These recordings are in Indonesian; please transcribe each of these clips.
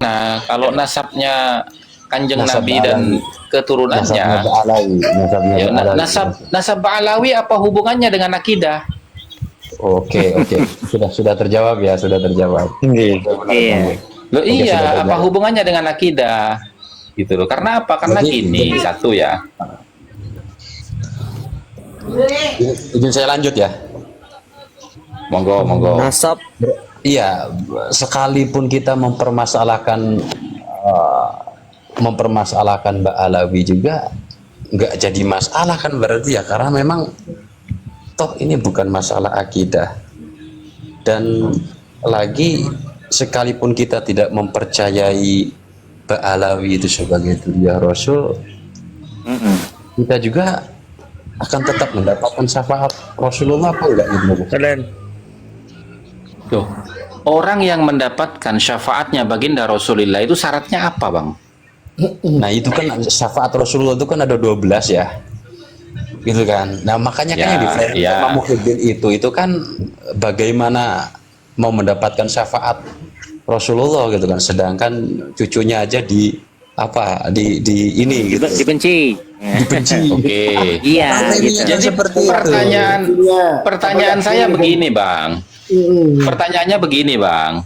bagaimana kalau nasabnya Kanjeng Nasab Nabi dan Ba'alawi. keturunannya? Nasabnya Ba'alawi. Nasabnya Ya, Ba'alawi. nasab Ba'alawi apa hubungannya dengan akidah? Oke, oke. Sudah terjawab ya, sudah terjawab. Iya. Oke, benar, Iya. Bang. Loh Oke, sudah iya, apa terjawab. hubungannya dengan akidah? Gitu loh. Karena apa? Karena gini, Jadi satu ya. izin saya lanjut ya. Monggo, monggo. Nasab. Iya, sekalipun kita mempermasalahkan Ba'alawi juga nggak jadi masalah kan berarti ya, karena memang toh ini bukan masalah akidah. Dan lagi sekalipun kita tidak mempercayai Ba'alawi itu sebagai dunia Rasul, kita juga akan tetap mendapatkan syafaat Rasulullah apa enggak gitu. Kalian. Tuh. Orang yang mendapatkan syafaatnya baginda Rasulullah itu syaratnya apa, Bang? Nah itu kan syafaat Rasulullah itu kan ada 12 ya, gitu kan. Nah makanya kan Ya, yang di ya. Imam Muhyiddin itu kan bagaimana mau mendapatkan syafaat Rasulullah gitu kan, sedangkan cucunya aja di ini gitu, Dibenci. dibenci. Oke. Iya, Karena gitu. ini Jadi seperti itu. pertanyaan saya begini, Bang. Pertanyaannya begini, Bang.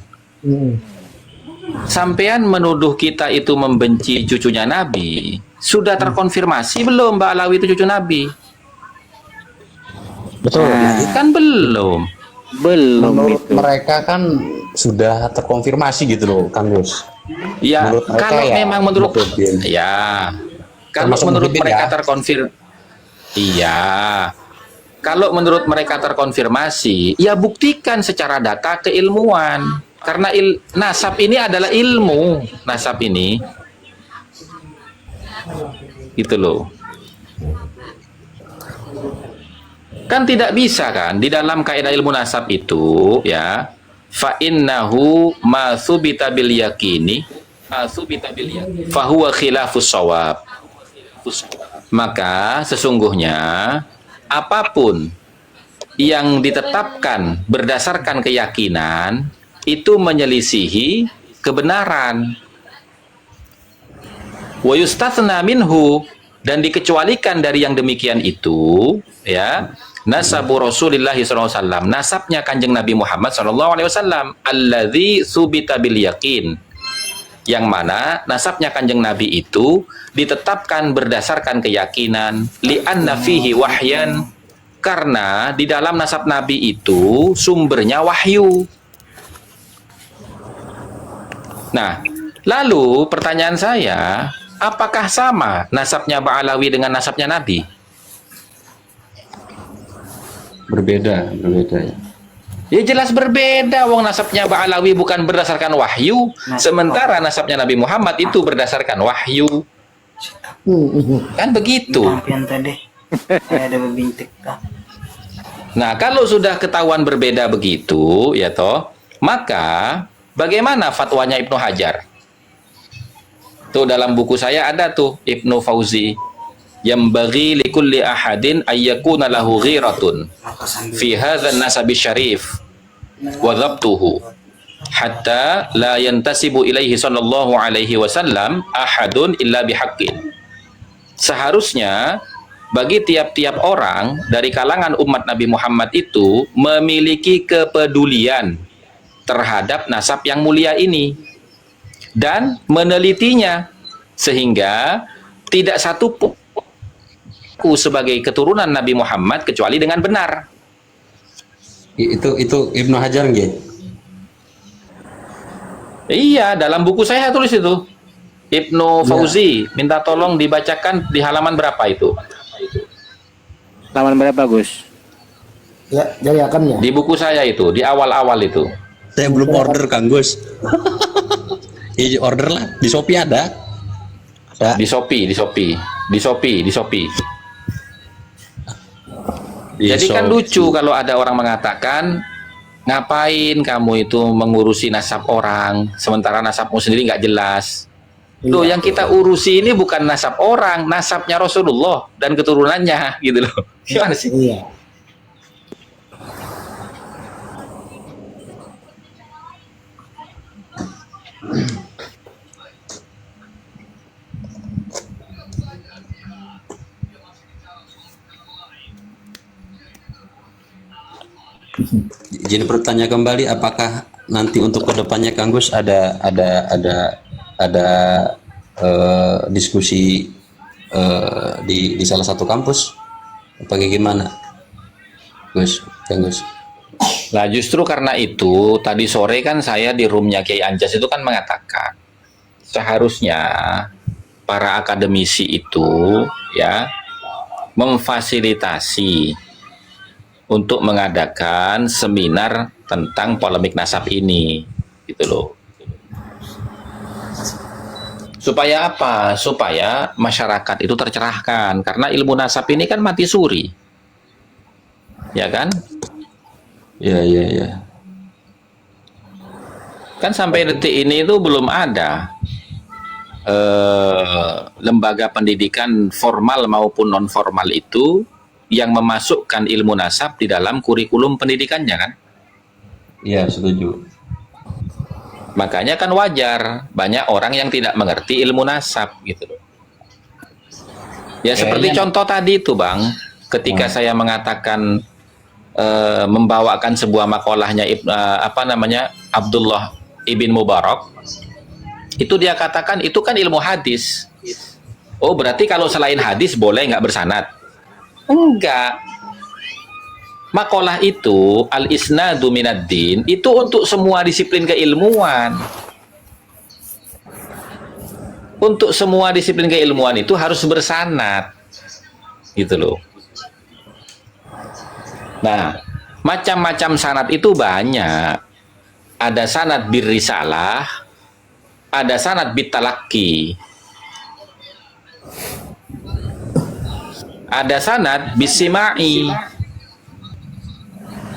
Sampean menuduh kita itu membenci cucunya Nabi. Sudah terkonfirmasi belum Mbak Alawi itu cucu Nabi? Betul. Kan belum. Belum Menurut itu. mereka kan sudah terkonfirmasi gitu loh, Kang Gus. Ya, Menurut mereka kalau ya, memang menurut Muhyiddin. ya, kalau Termasuk menurut Muhyiddin mereka ya. iya. Kalau menurut mereka terkonfirmasi, ya buktikan secara data keilmuan. Karena nasab ini adalah ilmu, nasab ini. Gitu loh. Kan tidak bisa kan di dalam kaidah ilmu nasab itu ya, fa innahu ma tsubita bil yaqini fa huwa khilafus shawab. Maka sesungguhnya apapun yang ditetapkan berdasarkan keyakinan itu menyelisihi kebenaran. Wa yustatsna minhu, dan dikecualikan dari yang demikian itu ya, nasabu Rasulillah SAW, nasabnya Kanjeng Nabi Muhammad SAW, alladzi subita bil yaqin, yang mana nasabnya Kanjeng Nabi itu ditetapkan berdasarkan keyakinan, li'anna fihi wahyan, karena di dalam nasab Nabi itu sumbernya wahyu. Nah, lalu pertanyaan saya, apakah sama nasabnya Ba'alawi dengan nasabnya Nabi? Berbeda ya. Ya jelas berbeda, wong nasabnya Ba'alawi bukan berdasarkan wahyu, sementara nasabnya Nabi Muhammad itu berdasarkan wahyu. Kan begitu. Yang tadi ada bebintik kah? Nah, kalau sudah ketahuan berbeda begitu, ya toh, maka bagaimana fatwanya Ibnu Hajar? Tuh dalam buku saya ada tuh Ibnu Fauzi, yang bagi likulli ahadin ayyakuna lahu ghiratun fi hadzal nasabi syarif wa dhabtuhu hatta la yantasibu ilaihi sallallahu alaihi wasallam ahadun illa bihaqqin. Seharusnya bagi tiap-tiap orang dari kalangan umat Nabi Muhammad itu memiliki kepedulian terhadap nasab yang mulia ini dan menelitinya sehingga tidak satu pun sebagai keturunan Nabi Muhammad kecuali dengan benar. Itu Ibnu Hajar nggih. Iya, dalam buku saya tulis itu. Ibnu Fauzi, minta tolong dibacakan di halaman berapa itu? Halaman berapa, Gus? Ya, jadi akan ya. Di buku saya itu, di awal-awal itu. Saya belum order, Kang Gus. Iya, order lah. Di Shopee ada. Di Shopee. Jadi kan lucu kalau ada orang mengatakan, ngapain kamu itu mengurusi nasab orang, sementara nasabmu sendiri nggak jelas. Loh, yang kita urusi ini bukan nasab orang, nasabnya Rasulullah dan keturunannya, gitu loh. Gimana sih? Iya. Jadi bertanya kembali, apakah nanti untuk kedepannya Kang Gus ada diskusi di salah satu kampus? Apa gimana, Gus? Kang Gus? Nah, justru karena itu tadi sore kan saya di roomnya Kiai Anjas itu kan mengatakan seharusnya para akademisi itu ya memfasilitasi untuk mengadakan seminar tentang polemik nasab ini, gitu loh. Supaya apa? Supaya masyarakat itu tercerahkan, karena ilmu nasab ini kan mati suri, ya kan? Ya. Kan sampai detik ini itu belum ada lembaga pendidikan formal maupun non formal itu yang memasukkan ilmu nasab di dalam kurikulum pendidikannya kan. Iya, setuju. Makanya kan wajar banyak orang yang tidak mengerti ilmu nasab gitu loh. Ya seperti contoh tadi itu Bang, ketika saya mengatakan membawakan sebuah makalahnya Abdullah ibn Mubarak, itu dia katakan itu kan ilmu hadis. Oh berarti kalau selain hadis boleh nggak bersanad? Enggak. Makalah itu al-isnadu minad-din itu untuk semua disiplin keilmuan. Untuk semua disiplin keilmuan itu harus bersanad. Gitu loh. Nah, macam-macam sanad itu banyak. Ada sanad birrisalah, ada sanad bitalaki, ada sanad bisimai.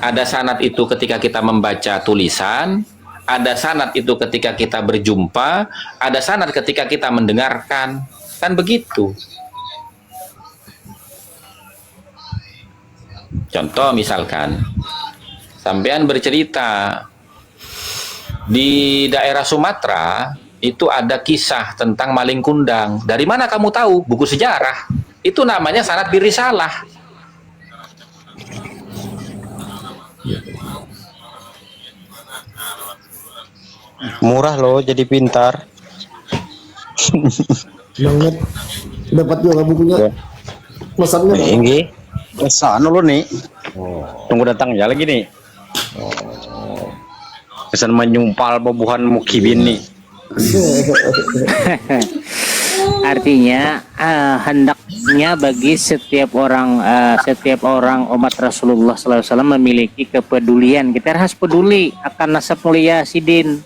Ada sanad itu ketika kita membaca tulisan, ada sanad itu ketika kita berjumpa, ada sanad ketika kita mendengarkan. Kan begitu. Contoh misalkan, sampean bercerita di daerah Sumatera itu ada kisah tentang maling kundang. Dari mana kamu tahu? Buku sejarah. Itu namanya sanad birrisalah. Murah loh jadi pintar. Banget. Dapat juga bukunya. Pesannya Nih, Bang. nggih. Kesana lo nih. Tunggu datang ya lagi nih. Pesan menyumpal bobuhan mukibin nih. Artinya hendaknya bagi setiap orang umat Rasulullah SAW memiliki kepedulian. Kita harus peduli akan nasab mulia Sidin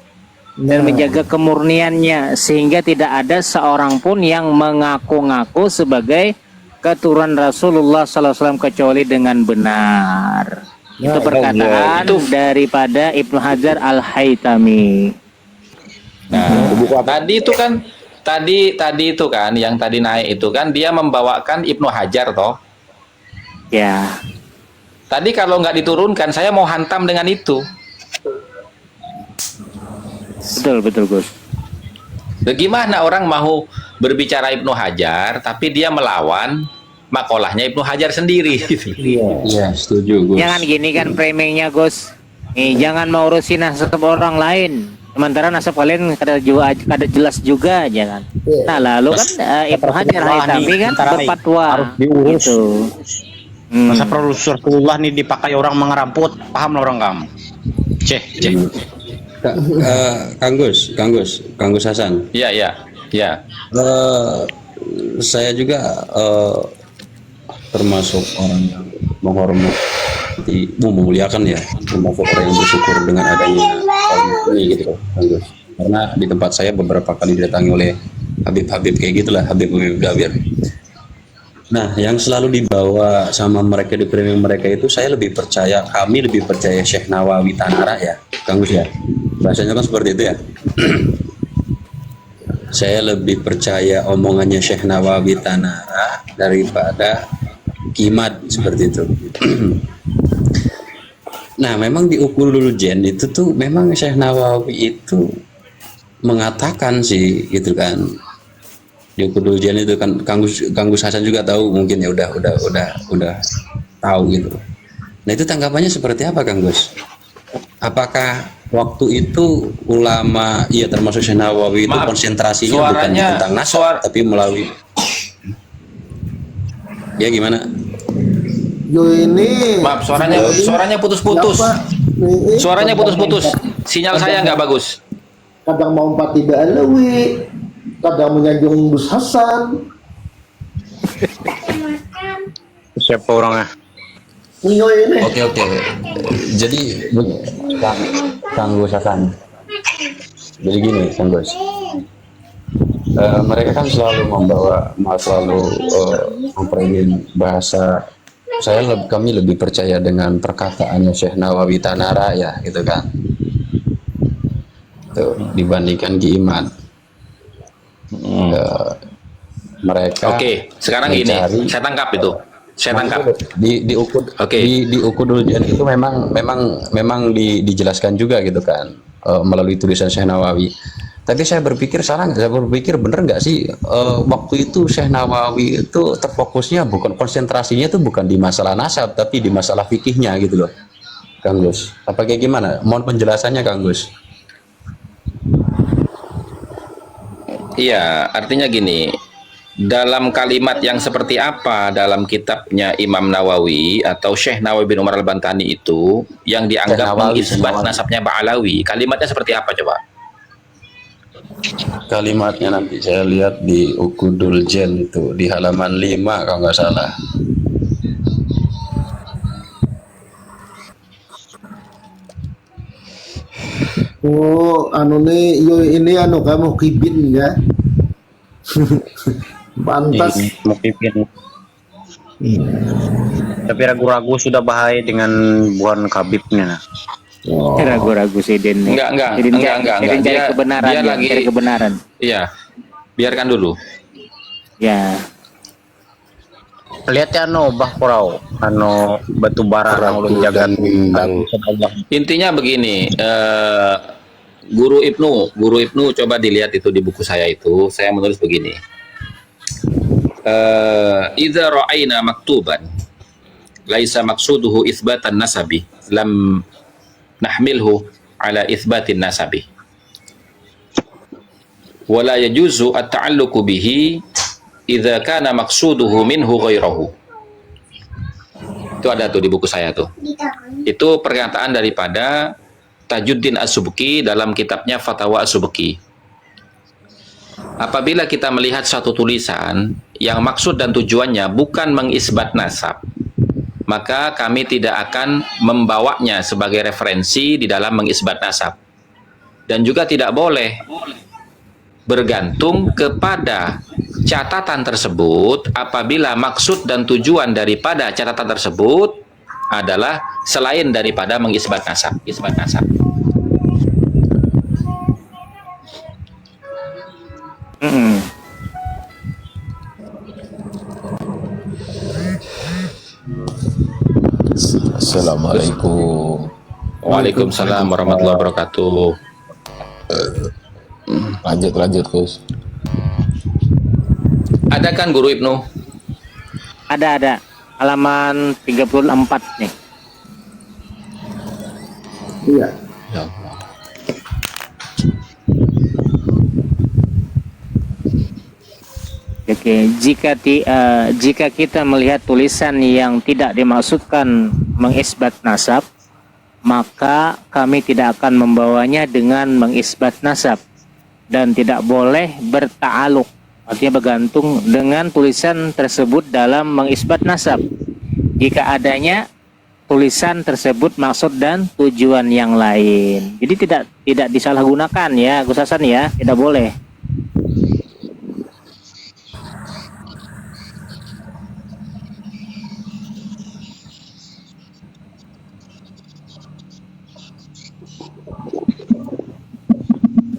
dan menjaga kemurniannya, sehingga tidak ada seorang pun yang mengaku-ngaku sebagai keturunan Rasulullah SAW kecuali dengan benar. Itu perkataan daripada Ibnu Hajar Al-Haytami. Nah, tadi itu kan yang tadi naik itu kan dia membawakan Ibnu Hajar toh. Ya. Tadi kalau nggak diturunkan saya mau hantam dengan itu. Betul Gus. Bagaimana orang mau berbicara Ibnu Hajar tapi dia melawan makolahnya Ibnu Hajar sendiri gitu. Iya, setuju Gus. Jangan gini kan framingnya Gus. Jangan mau urusin nasab orang lain. Sementara nasab kalian kada jelas juga, jangan. Nah lalu kan Ibnu Hajar Haytami kan berfatwa harus diurus. gitu. Masa Rasulullah nih dipakai orang mengeraput, paham lah orang kamu. Ceh. Kang Gus Hasan. Iya. Saya juga termasuk orang yang memuliakan ya, termasuk orang yang bersyukur dengan adanya ini gitu loh, Kang Gus. Karena di tempat saya beberapa kali didatangi oleh Habib kayak gitulah, Habib Dabir. Nah, yang selalu dibawa sama mereka di framing mereka itu kami lebih percaya Syekh Nawawi Tanara ya, Kang Gus ya. Bahasanya kan seperti itu ya. Saya lebih percaya omongannya Syekh Nawawi Tanara daripada Kimad seperti itu. Nah, memang di Uqulul Jen itu tuh memang Syekh Nawawi itu mengatakan sih gitu kan. Di Uqulul Jen itu kan Kang Gus Hasan juga tahu mungkin ya udah tahu gitu. Nah itu tanggapannya seperti apa Kang Gus? Apakah waktu itu ulama, iya termasuk Syekh Nawawi itu Maaf, konsentrasinya bukan suaranya- tentang nasab, tapi melalui ya gimana? Yo ini. Maaf, suaranya putus-putus. Suaranya putus-putus. Sinyal saya nggak bagus. Kadang mau empati Alawi, kadang menyanjung Gus Hasan. Siapa orangnya? Yo ini. Oke. Jadi Kang Gus Hasan. Jadi gini Kang Gus. Mereka kan selalu memperoleh bahasa. Kami lebih percaya dengan perkataannya Syekh Nawawi Tanara ya gitu kan. Tuh, dibandingkan Ki Iman. Mereka Oke, sekarang gini, saya tangkap itu. Saya tangkap. di ukud Oke. di Ukudul Jan itu memang dijelaskan juga gitu kan, melalui tulisan Syekh Nawawi. Tapi saya berpikir bener nggak sih waktu itu Syekh Nawawi itu terfokusnya bukan, konsentrasinya itu bukan di masalah nasab tapi di masalah fikihnya gitu loh Kang Gus. Apa kayak gimana? Mohon penjelasannya Kang Gus. Iya, artinya gini, dalam kalimat yang seperti apa dalam kitabnya Imam Nawawi atau Syekh Nawawi bin Umar Al-Bantani itu yang dianggap mengisbat nasabnya Ba'alawi, kalimatnya seperti apa coba? Kalimatnya nanti saya lihat di Ukudul Jan itu di halaman 5 kalau nggak salah. Oh, anu nih, yo ini anu kamu kibin ya. Pantas. Mau pimpin. Tapi ragu-ragu sudah bahaya dengan buan Khabibnya. Nah. Oh. Ragu-ragu sih Den. Enggak. Cari kebenaran, Dia lagi cari kebenaran. Iya. Biarkan dulu. Ya. Lihat ya bah kurau, batu bara yang ulun jagat. Intinya begini, Guru Ibnu coba dilihat itu di buku saya itu, saya menulis begini. Idza ra'ayna maktuban laisa maqsuduhu itsbatan nasabi lam nahmilhu ala itsbatin nasabi wala yajuzu at-ta'alluqu bihi idza kana maqsuduhu minhu ghairahu. Itu ada tuh di buku saya tuh. Itu pernyataan daripada Tajuddin As-Subki dalam kitabnya Fatawa As-Subki. Apabila kita melihat satu tulisan yang maksud dan tujuannya bukan mengisbat nasab, maka kami tidak akan membawanya sebagai referensi di dalam mengisbat nasab. Dan juga tidak boleh bergantung kepada catatan tersebut apabila maksud dan tujuan daripada catatan tersebut adalah selain daripada mengisbat nasab. Assalamualaikum. Waalaikumsalam warahmatullahi wabarakatuh. Lanjut Gus. Ada kan Guru Ibnu? Ada. Halaman 34 nih. Iya. Ya Allah. Oke, jika kita melihat tulisan yang tidak dimaksudkan mengisbat nasab, maka kami tidak akan membawanya dengan mengisbat nasab dan tidak boleh berta'aluk, artinya bergantung dengan tulisan tersebut dalam mengisbat nasab. Jika adanya tulisan tersebut maksud dan tujuan yang lain. Jadi tidak disalahgunakan ya, Gus Hasan ya, tidak boleh.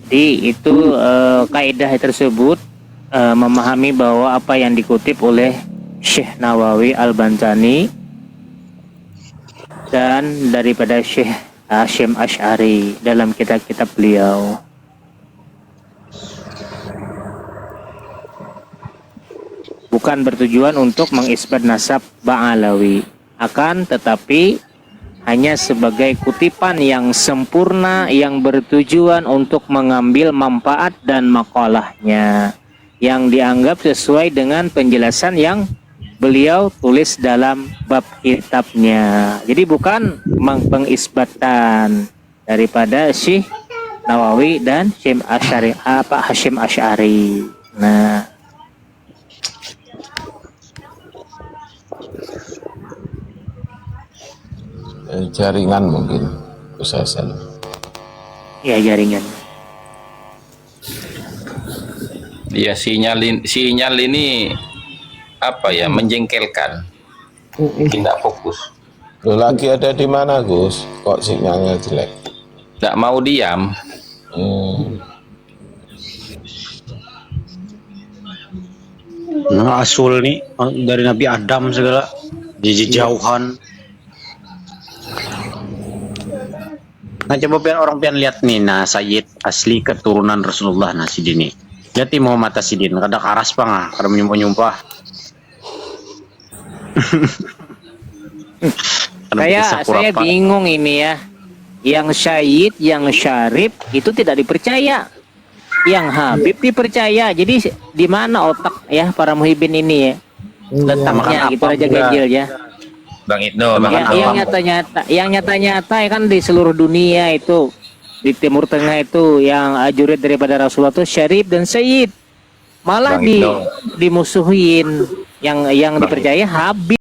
Jadi itu kaidah tersebut memahami bahwa apa yang dikutip oleh Syekh Nawawi Al-Bantani dan daripada Syekh Hashim Asy'ari dalam kitab-kitab beliau. Bukan bertujuan untuk mengisbat nasab Ba'alawi, akan tetapi hanya sebagai kutipan yang sempurna yang bertujuan untuk mengambil manfaat dan makalahnya yang dianggap sesuai dengan penjelasan yang beliau tulis dalam bab kitabnya. Jadi bukan pengisbatan daripada Syekh Nawawi dan Syekh Hasyim Asy'ari. Nah, jaringan mungkin USSN. ya jaringan. Ya sinyal ini apa ya, menjengkelkan, tidak fokus, Lu lagi ada di mana Gus? Kok sinyalnya jelek? tidak mau diam. Nah, asul nih dari Nabi Adam segala jauhan. Nah coba pian orang pian lihat nih, nah Sayyid asli keturunan Rasulullah nah sidini. Lihat nih mau mata sidin, kada karas pang kada menyumpah-nyumpah. Saya bingung ini ya. Yang Syahid, yang Syarif itu tidak dipercaya. Yang Habib dipercaya. Jadi di mana otak ya para muhibin ini ya? Letaknya gitu aja ganjil ya. Bang Ibnu, Yang nyata-nyata ya kan di seluruh dunia itu, di Timur Tengah itu yang ajurit daripada Rasulullah itu Syarif dan Sayyid. Malah Bang Ibnu. dimusuhin. Yang dipercaya Habib.